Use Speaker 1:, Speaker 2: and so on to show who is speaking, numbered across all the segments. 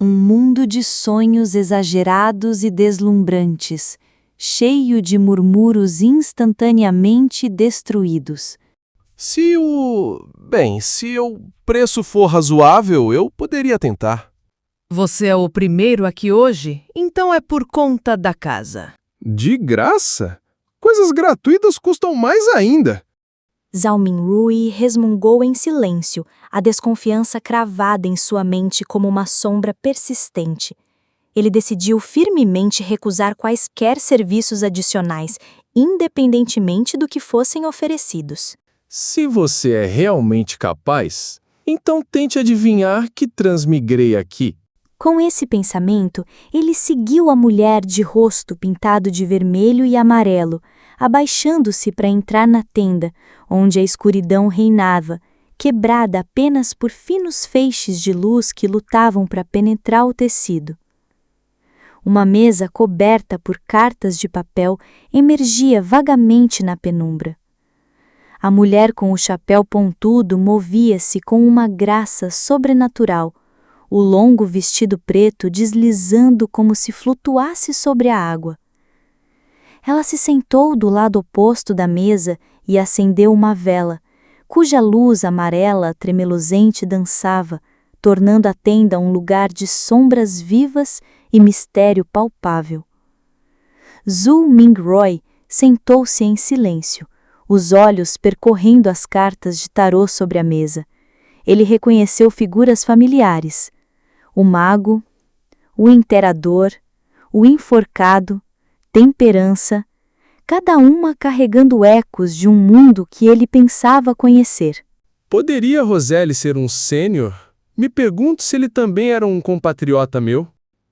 Speaker 1: Um mundo de sonhos exagerados e deslumbrantes, cheio de murmúrios instantaneamente destruídos.
Speaker 2: Se o preço for razoável, eu poderia tentar.
Speaker 3: Você é o primeiro aqui hoje, então é por conta da casa.
Speaker 2: De graça? Coisas gratuitas custam mais ainda.
Speaker 4: Zhao Minrui resmungou em silêncio, a desconfiança cravada em sua mente como uma sombra persistente. Ele decidiu firmemente recusar quaisquer serviços adicionais, independentemente do que fossem oferecidos.
Speaker 2: Se você é realmente capaz, então tente adivinhar que transmigrei aqui.
Speaker 4: Com esse pensamento, ele seguiu a mulher de rosto pintado de vermelho e amarelo, abaixando-se para entrar na tenda, onde a escuridão reinava, quebrada apenas por finos feixes de luz que lutavam para penetrar o tecido. Uma mesa coberta por cartas de papel emergia vagamente na penumbra. A mulher com o chapéu pontudo movia-se com uma graça sobrenatural, o longo vestido preto deslizando como se flutuasse sobre a água. Ela se sentou do lado oposto da mesa e acendeu uma vela, cuja luz amarela tremeluzente dançava, tornando a tenda um lugar de sombras vivas e mistério palpável. Zhu Mingroy sentou-se em silêncio, os olhos percorrendo as cartas de tarô sobre a mesa. Ele reconheceu figuras familiares: o mago, o imperador, o enforcado, temperança, cada uma carregando ecos de um mundo que ele pensava conhecer.
Speaker 2: Poderia Roseli ser um sênior? Me pergunto se ele também era um compatriota meu.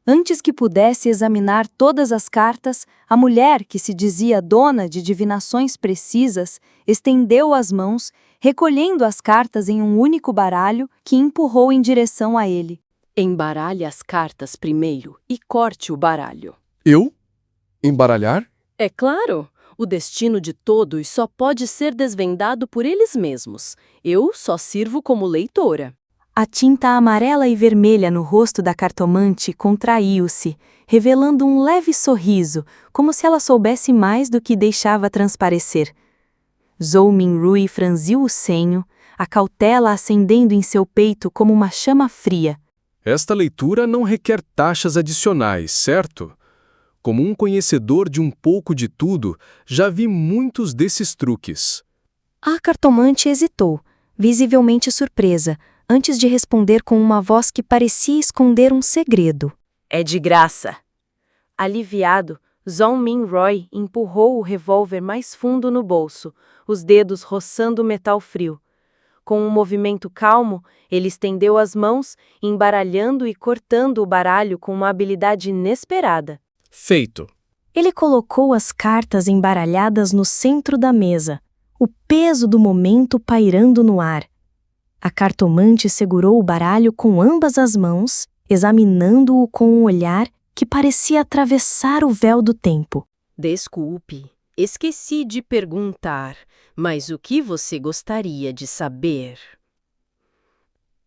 Speaker 1: Antes que pudesse examinar todas as cartas, a mulher, que se dizia dona de divinações precisas, estendeu as mãos, recolhendo as cartas em um único baralho que empurrou em direção a ele.
Speaker 5: Embaralhe as cartas primeiro e corte o baralho.
Speaker 2: Eu? Embaralhar?
Speaker 5: É claro, o destino de todos só pode ser desvendado por eles mesmos. Eu só sirvo como leitora.
Speaker 4: A tinta amarela e vermelha no rosto da cartomante contraiu-se, revelando um leve sorriso, como se ela soubesse mais do que deixava transparecer. Zhou Minrui franziu o senho, a cautela acendendo em seu peito como uma chama fria.
Speaker 2: Esta leitura não requer taxas adicionais, certo? Como um conhecedor de um pouco de tudo, já vi muitos desses truques.
Speaker 4: A cartomante hesitou, visivelmente surpresa, antes de responder com uma voz que parecia esconder um segredo.
Speaker 5: É de graça. Aliviado, Zhou Minroy empurrou o revólver mais fundo no bolso, os dedos roçando o metal frio. Com um movimento calmo, ele estendeu as mãos, embaralhando e cortando o baralho com uma habilidade inesperada.
Speaker 2: Feito.
Speaker 4: Ele colocou as cartas embaralhadas no centro da mesa, o peso do momento pairando no ar. A cartomante segurou o baralho com ambas as mãos, examinando-o com um olhar que parecia atravessar o véu do tempo.
Speaker 5: Desculpe, esqueci de perguntar, mas o que você gostaria de saber?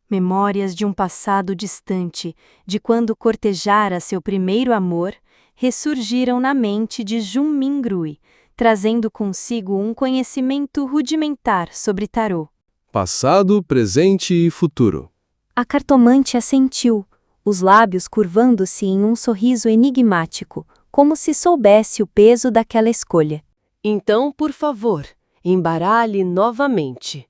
Speaker 1: Memórias de um passado distante, de quando cortejara seu primeiro amor, ressurgiram na mente de Zhu Mingrui, trazendo consigo um conhecimento rudimentar sobre tarô.
Speaker 2: Passado, presente e futuro.
Speaker 4: A cartomante assentiu, os lábios curvando-se em um sorriso enigmático, como se soubesse o peso daquela escolha.
Speaker 5: Então, por favor, embaralhe novamente.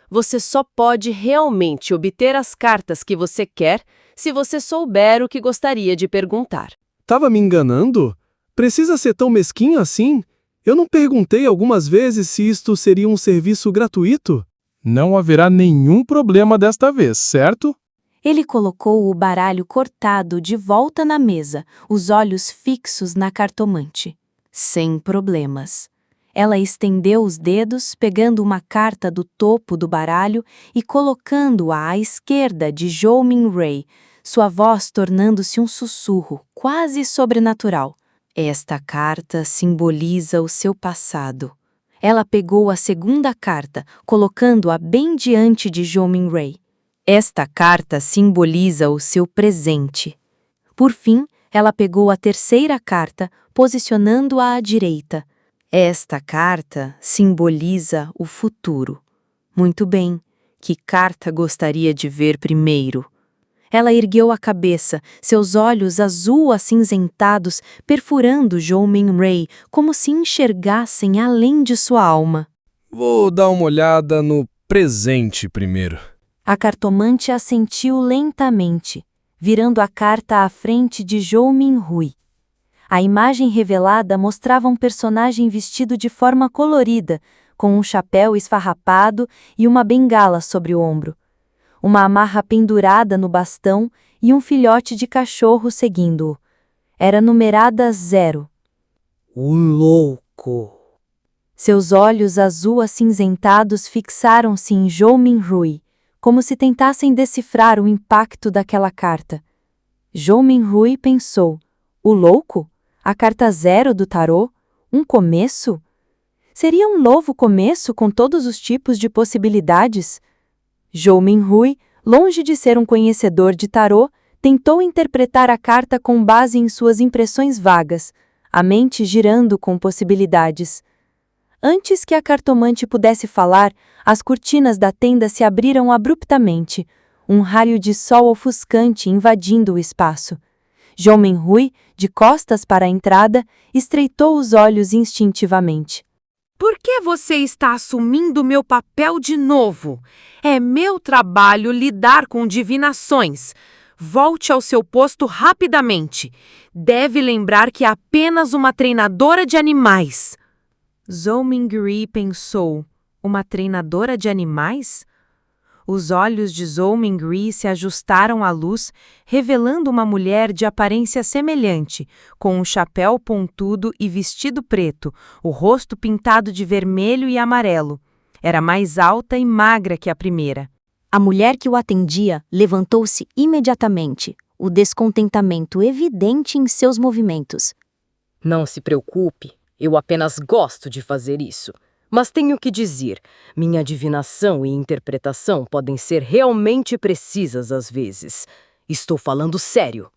Speaker 5: Você só pode realmente obter as cartas que você quer se você souber o que gostaria de perguntar.
Speaker 2: Tava me enganando? Precisa ser tão mesquinho assim? Eu não perguntei algumas vezes se isto seria um serviço gratuito? Não haverá nenhum problema desta vez, certo?
Speaker 4: Ele colocou o baralho cortado de volta na mesa, os olhos fixos na cartomante. Sem problemas. Ela estendeu os dedos, pegando uma carta do topo do baralho e colocando-a à esquerda de Zhou Minrui, sua voz tornando-se um sussurro, quase sobrenatural. Esta carta simboliza o seu passado. Ela pegou a segunda carta, colocando-a bem diante de Zhou Minrui.
Speaker 1: Esta carta simboliza o seu presente. Por fim, ela pegou a terceira carta, posicionando-a à direita. Esta carta simboliza o futuro. Muito bem, que carta gostaria de ver primeiro? Ela ergueu a cabeça, seus olhos azul-acinzentados perfurando Zhou-Ming-Ray como se enxergassem além de sua alma.
Speaker 2: Vou dar uma olhada no presente primeiro.
Speaker 1: A cartomante assentiu lentamente, virando a carta à frente de Zhou-Ming-Ray. A imagem revelada mostrava um personagem vestido de forma colorida, com um chapéu esfarrapado e uma bengala sobre o ombro. Uma amarra pendurada no bastão e um filhote de cachorro seguindo-o. Era numerada 0.
Speaker 6: O louco!
Speaker 1: Seus olhos azul-acinzentados fixaram-se em Zhou-Ming-Ray, como se tentassem decifrar o impacto daquela carta. Zhou-Ming-Ray pensou: o louco? A carta 0 do tarô? Um começo? Seria um novo começo com todos os tipos de possibilidades? Zhou-Ming-Ray, longe de ser um conhecedor de tarô, tentou interpretar a carta com base em suas impressões vagas, a mente girando com possibilidades. Antes que a cartomante pudesse falar, as cortinas da tenda se abriram abruptamente, um raio de sol ofuscante invadindo o espaço. Zhou-Ming-Ray, de costas para a entrada, estreitou os olhos instintivamente.
Speaker 3: Por que você está assumindo meu papel de novo? É meu trabalho lidar com divinações. Volte ao seu posto rapidamente. Deve lembrar que é apenas uma treinadora de animais. Zhou-Ming-Ray pensou: uma treinadora de animais? Os olhos de Zhou-Ming-Ray se ajustaram à luz, revelando uma mulher de aparência semelhante, com um chapéu pontudo e vestido preto, o rosto pintado de vermelho e amarelo. Era mais alta e magra que a primeira.
Speaker 4: A mulher que o atendia levantou-se imediatamente, o descontentamento evidente em seus movimentos.
Speaker 7: Não se preocupe, eu apenas gosto de fazer isso. Mas tenho que dizer, minha divinação e interpretação podem ser realmente precisas às vezes. Estou falando sério.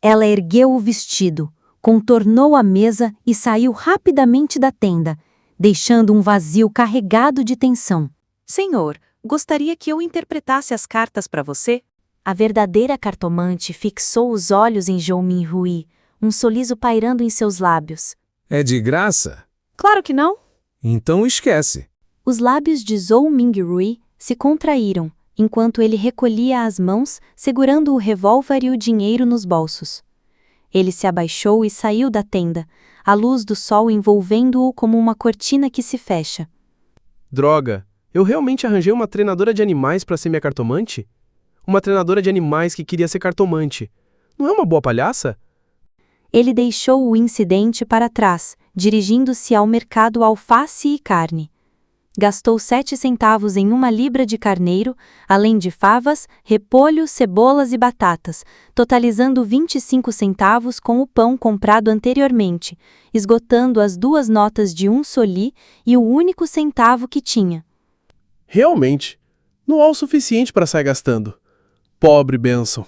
Speaker 4: Ela ergueu o vestido, contornou a mesa e saiu rapidamente da tenda, deixando um vazio carregado de tensão.
Speaker 1: Senhor, gostaria que eu interpretasse as cartas para você?
Speaker 4: A verdadeira cartomante fixou os olhos em Zhou-Ming-Ray, um sorriso pairando em seus lábios.
Speaker 2: É de graça?
Speaker 1: Claro que não.
Speaker 2: Então esquece.
Speaker 4: Os lábios de Zhou-Ming-Ray se contraíram, enquanto ele recolhia as mãos, segurando o revólver e o dinheiro nos bolsos. Ele se abaixou e saiu da tenda, a luz do sol envolvendo-o como uma cortina que se fecha.
Speaker 2: Droga, eu realmente arranjei uma treinadora de animais para ser minha cartomante? Uma treinadora de animais que queria ser cartomante. Não é uma boa palhaça?
Speaker 4: Ele deixou o incidente para trás, dirigindo-se ao mercado alface e carne. Gastou 7 centavos em 1 libra de carneiro, além de favas, repolho, cebolas e batatas, totalizando 25 centavos com o pão comprado anteriormente, esgotando as 2 notas de 1 soli e o único centavo que tinha.
Speaker 2: Realmente, não há o suficiente para sair gastando. Pobre bênção.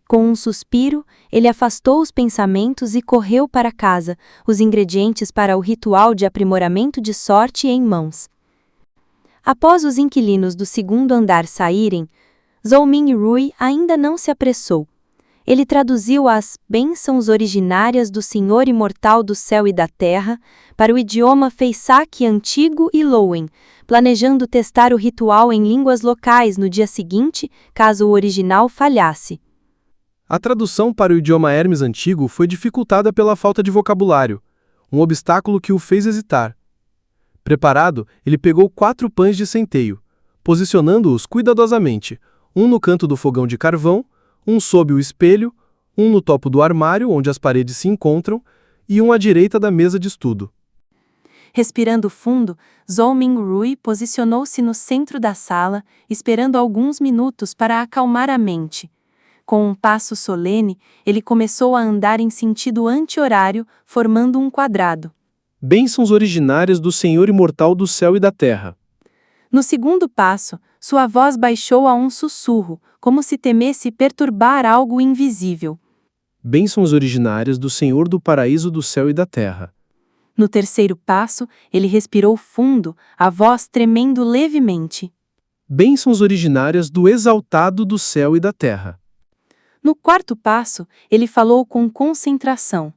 Speaker 4: Com um suspiro, ele afastou os pensamentos e correu para casa, os ingredientes para o ritual de aprimoramento de sorte em mãos. Após os inquilinos do segundo andar saírem, Zhou-Ming-Ray ainda não se apressou. Ele traduziu as bênçãos originárias do Senhor Imortal do Céu e da Terra para o idioma Feisak antigo e Lowen, planejando testar o ritual em línguas locais no dia seguinte, caso o original falhasse.
Speaker 2: A tradução para o idioma Hermes antigo foi dificultada pela falta de vocabulário, um obstáculo que o fez hesitar. Preparado, ele pegou 4 pães de centeio, posicionando-os cuidadosamente, um no canto do fogão de carvão, um sob o espelho, um no topo do armário onde as paredes se encontram e um à direita da mesa de estudo.
Speaker 1: Respirando fundo, Zhou-Ming-Ray posicionou-se no centro da sala, esperando alguns minutos para acalmar a mente. Com um passo solene, ele começou a andar em sentido anti-horário, formando um quadrado.
Speaker 2: Bênçãos originárias do Senhor Imortal do Céu e da Terra.
Speaker 1: No segundo passo,
Speaker 5: Sua voz baixou a um sussurro, como se temesse perturbar algo invisível.
Speaker 2: Bênçãos originárias do Senhor do paraíso do céu e da terra.
Speaker 5: No terceiro passo, ele respirou fundo, a voz tremendo levemente.
Speaker 2: Bênçãos originárias do exaltado do céu e da terra.
Speaker 5: No quarto passo, ele falou com concentração.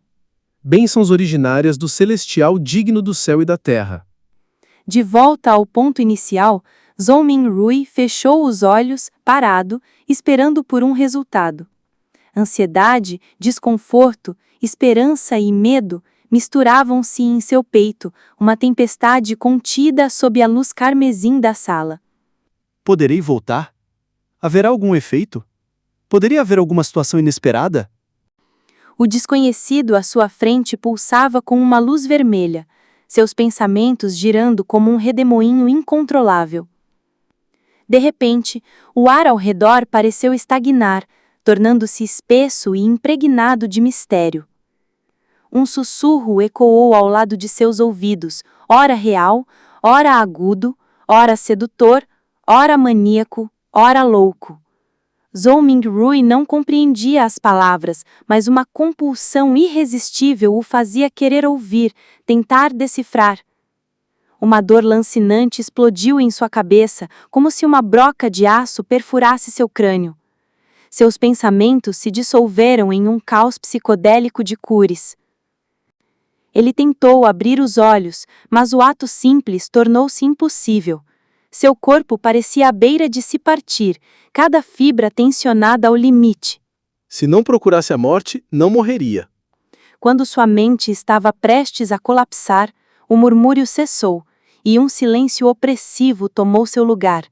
Speaker 2: Bênçãos originárias do celestial digno do céu e da terra.
Speaker 5: De volta ao ponto inicial, Zhou Minrui fechou os olhos, parado, esperando por um resultado. Ansiedade, desconforto, esperança e medo misturavam-se em seu peito, uma tempestade contida sob a luz carmesim da sala.
Speaker 8: Poderei voltar? Haverá algum efeito? Poderia haver alguma situação inesperada?
Speaker 5: O desconhecido à sua frente pulsava com uma luz vermelha, seus pensamentos girando como um redemoinho incontrolável. De repente, o ar ao redor pareceu estagnar, tornando-se espesso e impregnado de mistério. Um sussurro ecoou ao lado de seus ouvidos, ora real, ora agudo, ora sedutor, ora maníaco, ora louco. Zhou Minrui não compreendia as palavras, mas uma compulsão irresistível o fazia querer ouvir, tentar decifrar. Uma dor lancinante explodiu em sua cabeça, como se uma broca de aço perfurasse seu crânio. Seus pensamentos se dissolveram em um caos psicodélico de cores. Ele tentou abrir os olhos, mas o ato simples tornou-se impossível. Seu corpo parecia à beira de se partir, cada fibra tensionada ao limite.
Speaker 2: Se não procurasse a morte, não morreria.
Speaker 5: Quando sua mente estava prestes a colapsar, o murmúrio cessou, e um silêncio opressivo tomou seu lugar.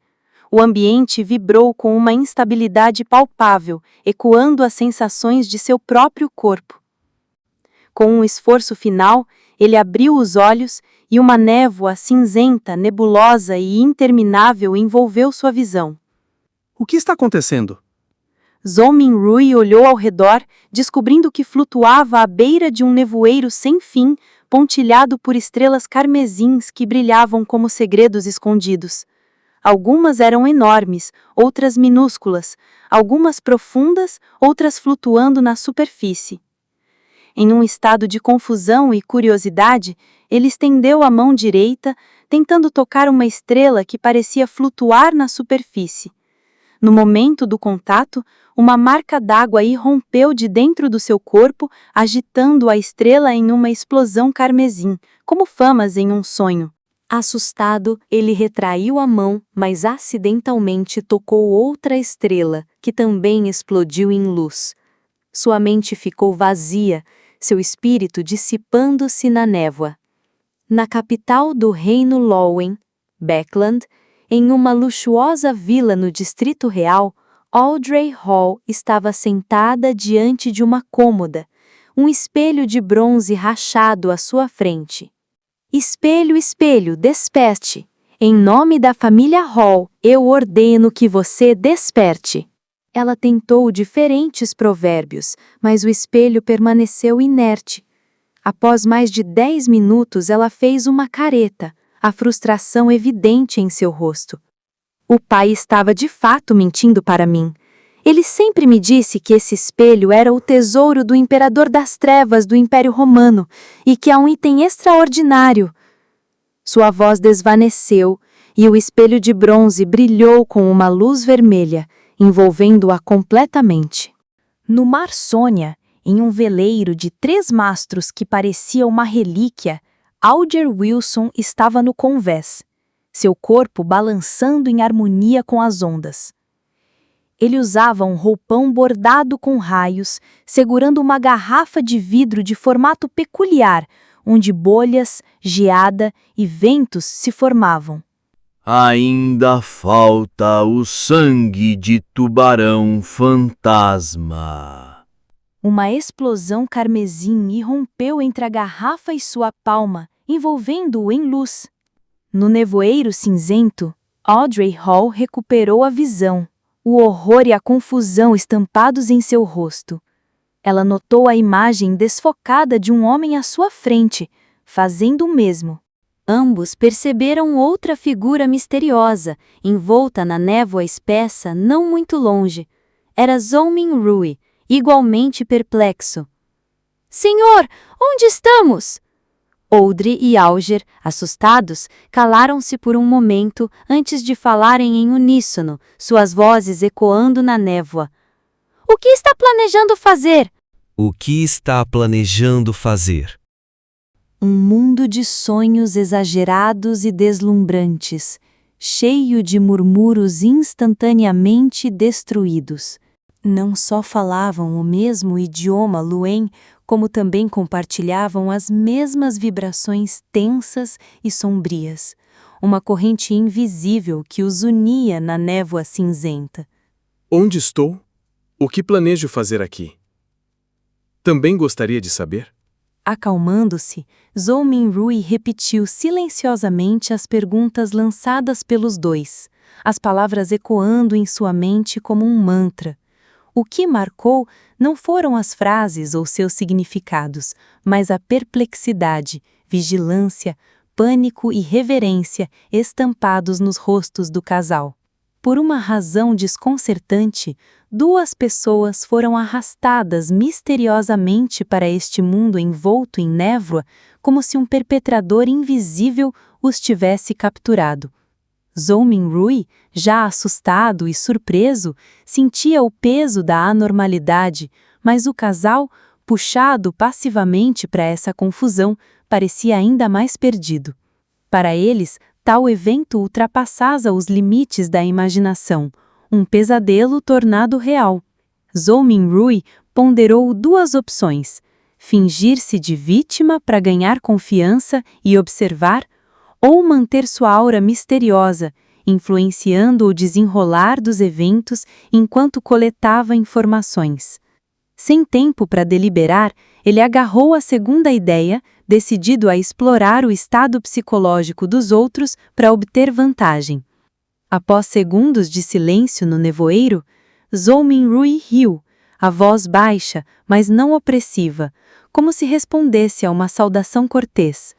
Speaker 5: O ambiente vibrou com uma instabilidade palpável, ecoando as sensações de seu próprio corpo. Com um esforço final, ele abriu os olhos e uma névoa cinzenta, nebulosa e interminável envolveu sua visão.
Speaker 2: O que está acontecendo?
Speaker 5: Zhou Minrui olhou ao redor, descobrindo que flutuava à beira de um nevoeiro sem fim, pontilhado por estrelas carmesins que brilhavam como segredos escondidos. Algumas eram enormes, outras minúsculas, algumas profundas, outras flutuando na superfície. Em um estado de confusão e curiosidade, ele estendeu a mão direita, tentando tocar uma estrela que parecia flutuar na superfície. No momento do contato, uma marca d'água irrompeu de dentro do seu corpo, agitando a estrela em uma explosão carmesim, como famas em um sonho.
Speaker 1: Assustado, ele retraiu a mão, mas acidentalmente tocou outra estrela, que também explodiu em luz. Sua mente ficou vazia, seu espírito dissipando-se na névoa. Na capital do reino Lowen, Beckland, em uma luxuosa vila no Distrito Real, Audrey Hall estava sentada diante de uma cômoda, um espelho de bronze rachado à sua frente. Espelho, espelho, desperte. Em nome da família Hall, eu ordeno que você desperte. Ela tentou diferentes provérbios, mas o espelho permaneceu inerte. Após mais de 10 minutos, ela fez uma careta, a frustração evidente em seu rosto. O pai estava de fato mentindo para mim. Ele sempre me disse que esse espelho era o tesouro do imperador das trevas do Império Romano e que é um item extraordinário. Sua voz desvaneceu e o espelho de bronze brilhou com uma luz vermelha, envolvendo-a completamente. No mar Sônia, em um veleiro de 3 mastros que parecia uma relíquia, Alger Wilson estava no convés, seu corpo balançando em harmonia com as ondas. Ele usava um roupão bordado com raios, segurando uma garrafa de vidro de formato peculiar, onde bolhas, geada e ventos se formavam.
Speaker 9: Ainda falta o sangue de tubarão fantasma.
Speaker 1: Uma explosão carmesim irrompeu entre a garrafa e sua palma, envolvendo-o em luz. No nevoeiro cinzento, Audrey Hall recuperou a visão, o horror e a confusão estampados em seu rosto. Ela notou a imagem desfocada de um homem à sua frente, fazendo o mesmo.
Speaker 4: Ambos perceberam outra figura misteriosa, envolta na névoa espessa não muito longe. Era Zhou-Min Rui, igualmente perplexo. Senhor, onde estamos? Audrey e Alger, assustados, calaram-se por um momento antes de falarem em uníssono, suas vozes ecoando na névoa. O que está planejando fazer?
Speaker 6: O que está planejando fazer?
Speaker 1: Um mundo de sonhos exagerados e deslumbrantes, cheio de murmúrios instantaneamente destruídos. Não só falavam o mesmo idioma Luen, como também compartilhavam as mesmas vibrações tensas e sombrias, uma corrente invisível que os unia na névoa cinzenta.
Speaker 2: Onde estou? O que planejo fazer aqui? Também gostaria de saber.
Speaker 1: Acalmando-se, Zhou-Min Rui repetiu silenciosamente as perguntas lançadas pelos dois, as palavras ecoando em sua mente como um mantra. O que marcou não foram as frases ou seus significados, mas a perplexidade, vigilância, pânico e reverência estampados nos rostos do casal. Por uma razão desconcertante, duas pessoas foram arrastadas misteriosamente para este mundo envolto em névoa, como se um perpetrador invisível os tivesse capturado. Zhou-Min Rui, já assustado e surpreso, sentia o peso da anormalidade, mas o casal, puxado passivamente para essa confusão, parecia ainda mais perdido. Para eles, tal evento ultrapassava os limites da imaginação, um pesadelo tornado real. Zhou-Min Rui ponderou duas opções: fingir-se de vítima para ganhar confiança e observar, ou manter sua aura misteriosa, influenciando o desenrolar dos eventos enquanto coletava informações. Sem tempo para deliberar, ele agarrou a segunda ideia, decidido a explorar o estado psicológico dos outros para obter vantagem. Após segundos de silêncio no nevoeiro, Zhou-Min Rui riu, a voz baixa, mas não opressiva, como se respondesse a uma saudação cortês.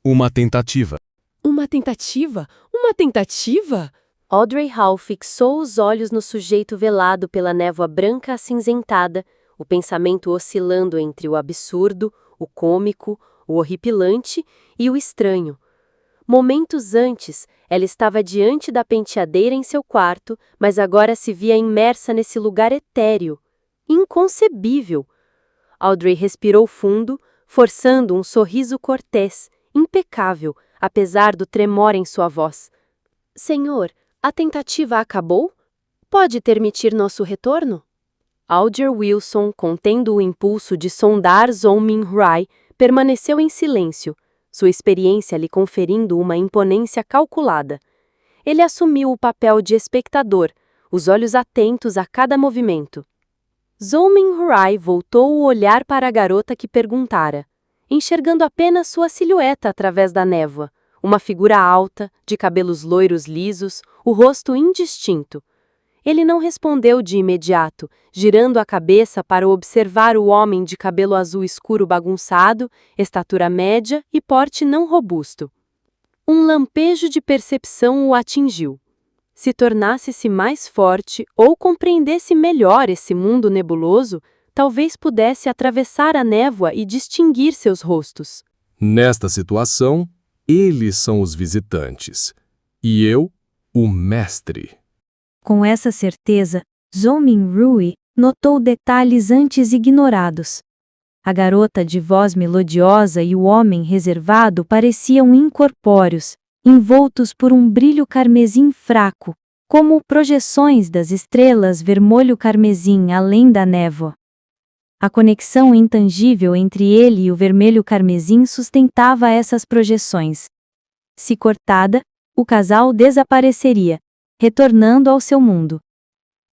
Speaker 2: Uma tentativa.
Speaker 3: Uma tentativa? Uma tentativa?
Speaker 5: Audrey Hall fixou os olhos no sujeito velado pela névoa branca acinzentada, o pensamento oscilando entre o absurdo, o cômico, o horripilante e o estranho. Momentos antes, ela estava diante da penteadeira em seu quarto, mas agora se via imersa nesse lugar etéreo, inconcebível. Audrey respirou fundo, forçando um sorriso cortês, impecável, apesar do tremor em sua voz. Senhor, a tentativa acabou? Pode permitir nosso retorno? Alger Wilson, contendo o impulso de sondar Zhou-Min Rui, permaneceu em silêncio, sua experiência lhe conferindo uma imponência calculada. Ele assumiu o papel de espectador, os olhos atentos a cada movimento. Zhou-Min Rui voltou o olhar para a garota que perguntara, enxergando apenas sua silhueta através da névoa, uma figura alta, de cabelos loiros lisos, o rosto indistinto. Ele não respondeu de imediato, girando a cabeça para observar o homem de cabelo azul escuro bagunçado, estatura média e porte não robusto. Um lampejo de percepção o atingiu. Se tornasse-se mais forte ou compreendesse melhor esse mundo nebuloso, talvez pudesse atravessar a névoa e distinguir seus rostos.
Speaker 2: Nesta situação, eles são os visitantes, e eu, o mestre.
Speaker 4: Com essa certeza, Zhou-Min Rui notou detalhes antes ignorados. A garota de voz melodiosa e o homem reservado pareciam incorpóreos, envoltos por um brilho carmesim fraco, como projeções das estrelas vermelho-carmesim além da névoa. A conexão intangível entre ele e o vermelho carmesim sustentava essas projeções. Se cortada, o casal desapareceria, retornando ao seu mundo.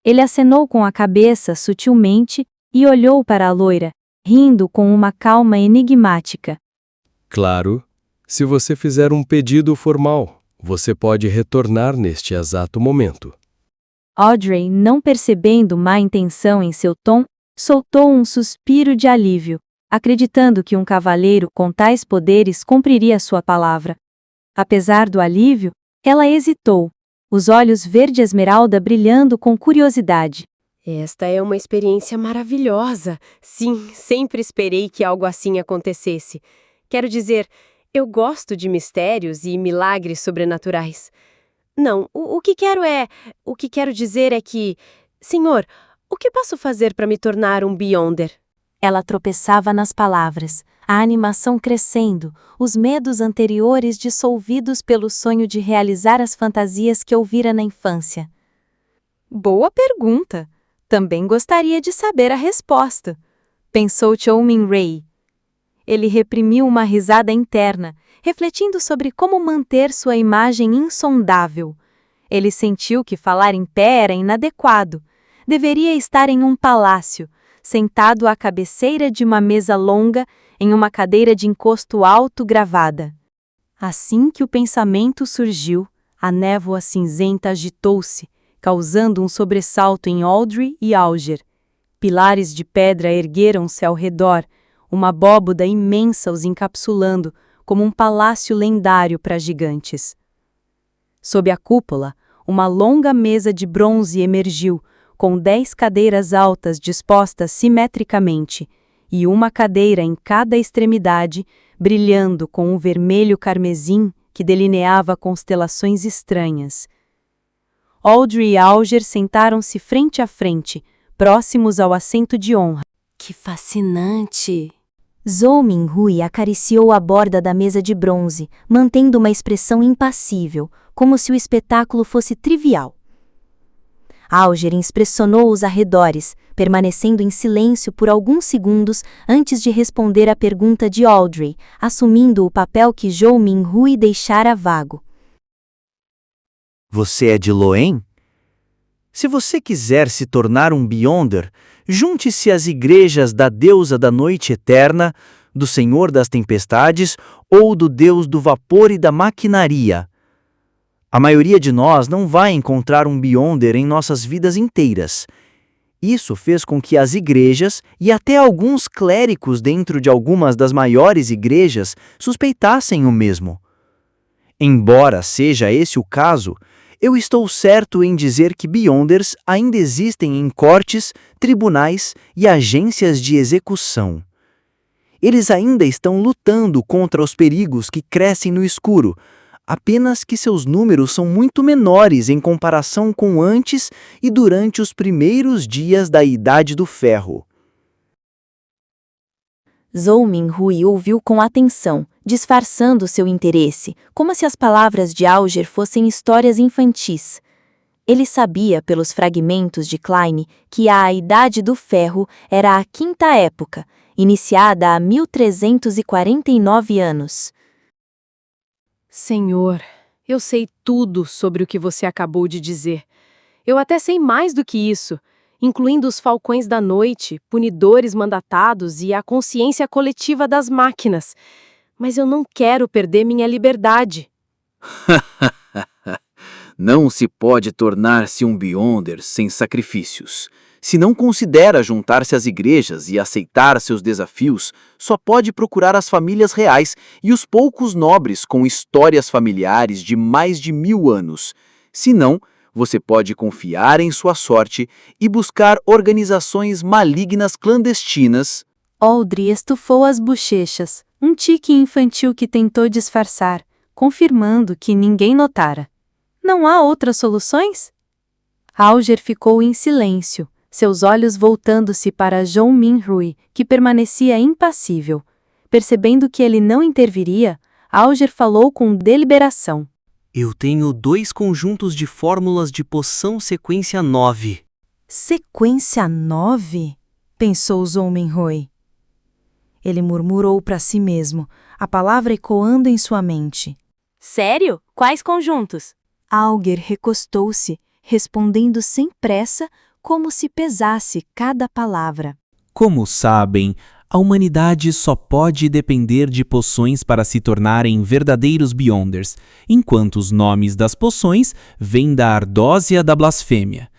Speaker 4: Ele acenou com a cabeça sutilmente e olhou para a loira, rindo com uma calma enigmática.
Speaker 2: Claro, se você fizer um pedido formal, você pode retornar neste exato momento.
Speaker 4: Audrey, não percebendo má intenção em seu tom, soltou um suspiro de alívio, acreditando que um cavaleiro com tais poderes cumpriria sua palavra.
Speaker 1: Apesar do alívio, ela hesitou, os olhos verde esmeralda brilhando com curiosidade.
Speaker 10: Esta é uma experiência maravilhosa. Sim, sempre esperei que algo assim acontecesse. Quero dizer, eu gosto de mistérios e milagres sobrenaturais. Não, o que quero dizer é que, Senhor, o que posso fazer para me tornar um Beyonder?
Speaker 4: Ela tropeçava nas palavras, a animação crescendo, os medos anteriores dissolvidos pelo sonho de realizar as fantasias que ouvira na infância.
Speaker 1: Boa pergunta! Também gostaria de saber a resposta, pensou Cho-Min Ray. Ele reprimiu uma risada interna, refletindo sobre como manter sua imagem insondável. Ele sentiu que falar em pé era inadequado. Deveria estar em um palácio, sentado à cabeceira de uma mesa longa, em uma cadeira de encosto alto gravada. Assim que o pensamento surgiu, a névoa cinzenta agitou-se, causando um sobressalto em Audrey e Alger. Pilares de pedra ergueram-se ao redor, uma abóboda imensa os encapsulando, como um palácio lendário para gigantes. Sob a cúpula, uma longa mesa de bronze emergiu, com 10 cadeiras altas dispostas simetricamente, e uma cadeira em cada extremidade, brilhando com um vermelho carmesim que delineava constelações estranhas. Audrey e Alger sentaram-se frente a frente, próximos ao assento de honra.
Speaker 10: Que fascinante!
Speaker 4: Zhou Minhui acariciou a borda da mesa de bronze, mantendo uma expressão impassível, como se o espetáculo fosse trivial. Alger inspecionou os arredores, permanecendo em silêncio por alguns segundos antes de responder à pergunta de Audrey, assumindo o papel que Zhou Minhui deixara vago.
Speaker 8: Você é de Loen? Se você quiser se tornar um Beyonder, junte-se às igrejas da deusa da noite eterna, do senhor das tempestades ou do deus do vapor e da maquinaria. A maioria de nós não vai encontrar um Beyonder em nossas vidas inteiras. Isso fez com que as igrejas e até alguns clérigos dentro de algumas das maiores igrejas suspeitassem o mesmo. Embora seja esse o caso, eu estou certo em dizer que Beyonders ainda existem em cortes, tribunais e agências de execução. Eles ainda estão lutando contra os perigos que crescem no escuro, apenas que seus números são muito menores em comparação com antes e durante os primeiros dias da Idade do Ferro.
Speaker 4: Zhou Minhui ouviu com atenção, disfarçando seu interesse, como se as palavras de Alger fossem histórias infantis. Ele sabia, pelos fragmentos de Klein, que a Idade do Ferro era a quinta época, iniciada há 1349 anos.
Speaker 10: Senhor, eu sei tudo sobre o que você acabou de dizer. Eu até sei mais do que isso, incluindo os falcões da noite, punidores mandatados e a consciência coletiva das máquinas. Mas eu não quero perder minha liberdade.
Speaker 9: Não se pode tornar-se um Beyonder sem sacrifícios. Se não considera juntar-se às igrejas e aceitar seus desafios, só pode procurar as famílias reais e os poucos nobres com histórias familiares de mais de 1000 anos. Se não, você pode confiar em sua sorte e buscar organizações malignas clandestinas.
Speaker 1: Audrey estufou as bochechas, um tique infantil que tentou disfarçar, confirmando que ninguém notara. Não há outras soluções? Alger ficou em silêncio, seus olhos voltando-se para Zhou Minhui, que permanecia impassível. Percebendo que ele não interviria, Alger falou com deliberação.
Speaker 6: Eu tenho 2 conjuntos de fórmulas de poção sequência 9.
Speaker 1: Sequência 9? Pensou Zhou Minhui. Ele murmurou para si mesmo, a palavra ecoando em sua mente.
Speaker 4: Sério? Quais conjuntos?
Speaker 1: Alger recostou-se, respondendo sem pressa, como se pesasse cada palavra.
Speaker 11: Como sabem, a humanidade só pode depender de poções para se tornarem verdadeiros Beyonders, enquanto os nomes das poções vêm da ardósia da blasfêmia.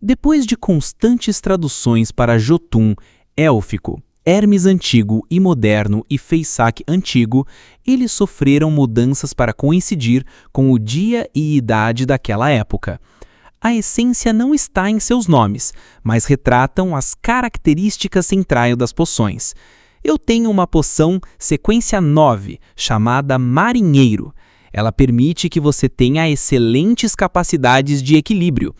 Speaker 11: Depois de constantes traduções para Jotun, élfico, Hermes antigo e moderno e Feisac antigo, eles sofreram mudanças para coincidir com o dia e idade daquela época. A essência não está em seus nomes, mas retratam as características centrais das poções. Eu tenho uma poção sequência 9, chamada Marinheiro. Ela permite que você tenha excelentes capacidades de equilíbrio.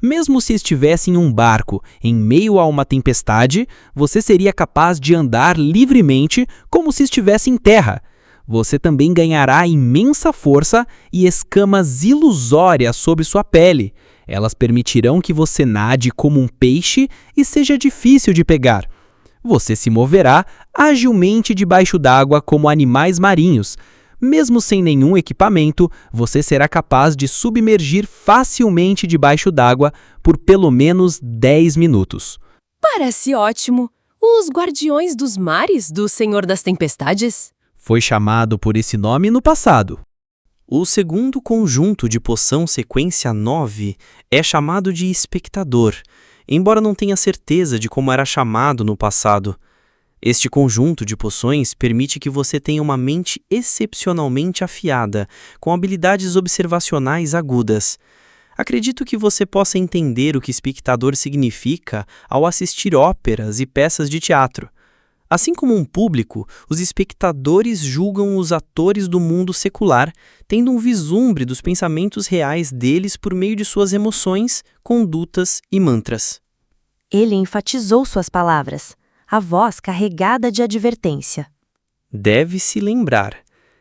Speaker 11: Mesmo se estivesse em um barco em meio a uma tempestade, você seria capaz de andar livremente como se estivesse em terra. Você também ganhará imensa força e escamas ilusórias sobre sua pele. Elas permitirão que você nade como um peixe e seja difícil de pegar. Você se moverá agilmente debaixo d'água como animais marinhos. Mesmo sem nenhum equipamento, você será capaz de submergir facilmente debaixo d'água por pelo menos 10 minutos.
Speaker 10: Parece ótimo. Os Guardiões dos Mares do Senhor das Tempestades?
Speaker 11: Foi chamado por esse nome no passado.
Speaker 6: O segundo conjunto de poção sequência 9 é chamado de Espectador, embora não tenha certeza de como era chamado no passado. Este conjunto de poções permite que você tenha uma mente excepcionalmente afiada, com habilidades observacionais agudas. Acredito que você possa entender o que espectador significa ao assistir óperas e peças de teatro. Assim como um público, os espectadores julgam os atores do mundo secular, tendo um vislumbre dos pensamentos reais deles por meio de suas emoções, condutas e mantras.
Speaker 5: Ele enfatizou suas palavras, a voz carregada de advertência.
Speaker 6: Deve-se lembrar,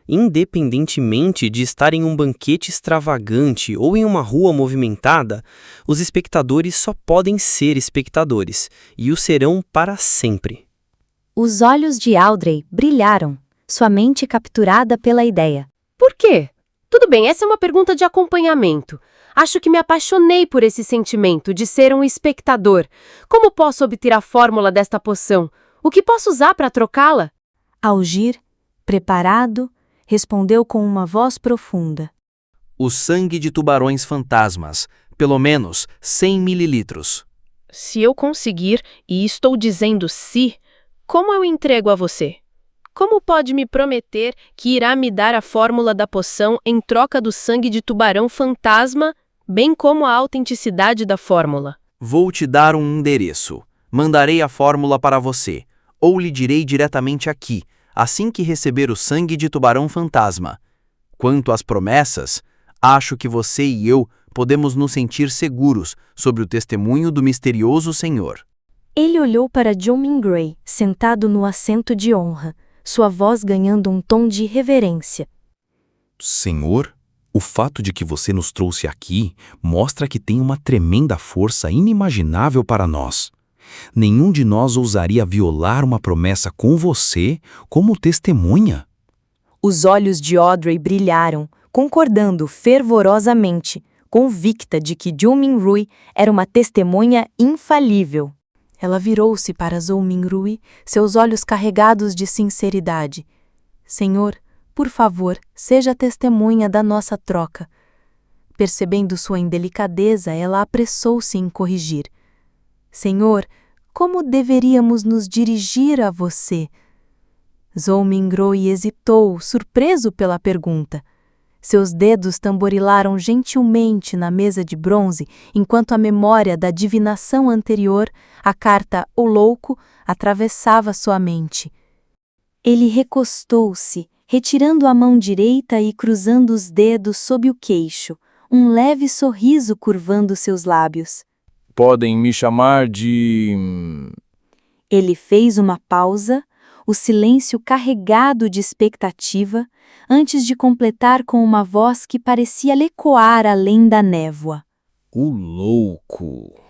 Speaker 6: independentemente de estar em um banquete extravagante ou em uma rua movimentada, os espectadores só podem ser espectadores, e o serão para sempre.
Speaker 4: Os olhos de Audrey brilharam, sua mente capturada pela ideia.
Speaker 10: Por quê? Tudo bem, essa é uma pergunta de acompanhamento. Acho que me apaixonei por esse sentimento de ser um espectador. Como posso obter a fórmula desta poção? O que posso usar para trocá-la?
Speaker 4: Algir, preparado, respondeu com uma voz profunda.
Speaker 12: O sangue de tubarões fantasmas, pelo menos 100 mililitros.
Speaker 13: Se eu conseguir, e estou dizendo se, como eu entrego a você? Como pode me prometer que irá me dar a fórmula da poção em troca do sangue de tubarão fantasma, bem como a autenticidade da fórmula?
Speaker 12: Vou te dar um endereço. Mandarei a fórmula para você, ou lhe direi diretamente aqui, assim que receber o sangue de tubarão fantasma. Quanto às promessas, acho que você e eu podemos nos sentir seguros sobre o testemunho do misterioso Senhor.
Speaker 4: Ele olhou para John Mingray, sentado no assento de honra, sua voz ganhando um tom de reverência.
Speaker 14: Senhor, o fato de que você nos trouxe aqui mostra que tem uma tremenda força inimaginável para nós. Nenhum de nós ousaria violar uma promessa com você como testemunha.
Speaker 1: Os olhos de Audrey brilharam, concordando fervorosamente, convicta de que Jung Min-rui era uma testemunha infalível. Ela virou-se para Zhou Min-rui, seus olhos carregados de sinceridade. Senhor, por favor, seja testemunha da nossa troca. Percebendo sua indelicadeza, ela apressou-se em corrigir. Senhor, como deveríamos nos dirigir a você? Zhou Min-rui hesitou, surpreso pela pergunta. Seus dedos tamborilaram gentilmente na mesa de bronze, enquanto a memória da divinação anterior, a carta O Louco, atravessava sua mente. Ele recostou-se, retirando a mão direita e cruzando os dedos sob o queixo, um leve sorriso curvando seus lábios.
Speaker 2: Podem me chamar de...
Speaker 1: Ele fez uma pausa, o silêncio carregado de expectativa, antes de completar com uma voz que parecia lhe ecoar além da névoa.
Speaker 14: O Louco.